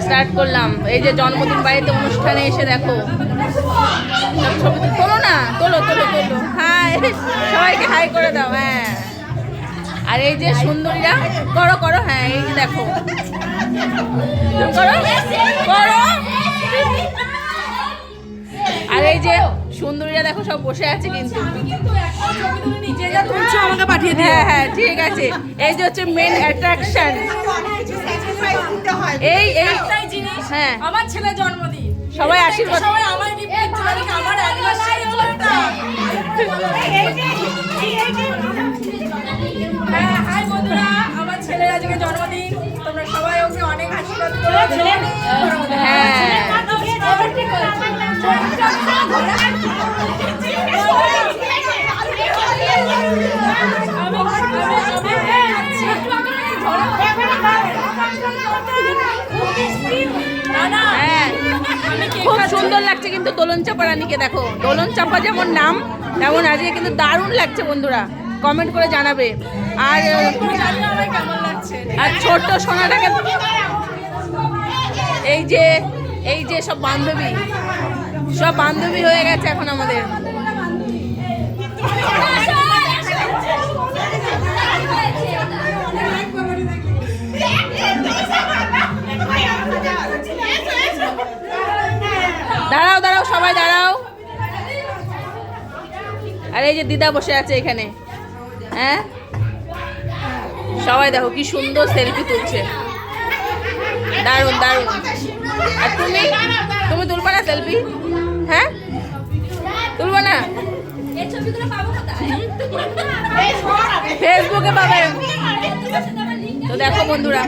Start করলাম। এই যে জন্মদিন বাড়িতে অনুষ্ঠানে এসে দেখো সব ছবি তোলো না, তোলো তোলো তোলো, হাই সবাইকে হাই করে দাও। হ্যাঁ, আর এই যে সুন্দরীরা করো করো, হ্যাঁ এই যে দেখো করো করো। আর এই যে সুন্দরীরা দেখো সব বসে আছে কিন্তু আমাকে পাঠিয়ে দিও। হ্যাঁ হ্যাঁ ঠিক আছে। এই যে হচ্ছে মেন অ্যাট্রাকশন। এই একটাই জিনিস, হ্যাঁ আমার ছেলের জন্মদিন, সবাই আশীর্বাদ, সবাই আমার গিফট দিচ্ছে, আমার অ্যানিভার্সারি হলো এটা। হ্যাঁ, হাই বন্ধুরা, আমার ছেলের আজকে জন্মদিন, তোমরা সবাই ওকে অনেক আশীর্বাদ করো। হ্যাঁ হ্যাঁ খুব সুন্দর লাগছে কিন্তু দোলন চাপা রানীকে দেখো। দোলন চাপা যেমন নাম তেমন আজকে কিন্তু দারুণ লাগছে বন্ধুরা, কমেন্ট করে জানাবে। আর আর ছোট্ট সোনাটাকে এই যে সব বান্ধবী হয়ে গেছে এখন আমাদের। দাঁড়াও দাঁড়াও সবাই দাঁড়াও। আর এই যে দিদা বসে আছে এখানে। হ্যাঁ সবাই দেখো কি সুন্দর সেলফি তুলছে, দারুণ দারুণ। আর তুমি তুলবা না সেলফি? হ্যাঁ তুলবা না? ফেসবুকে পাবে তো। দেখো বন্ধুরা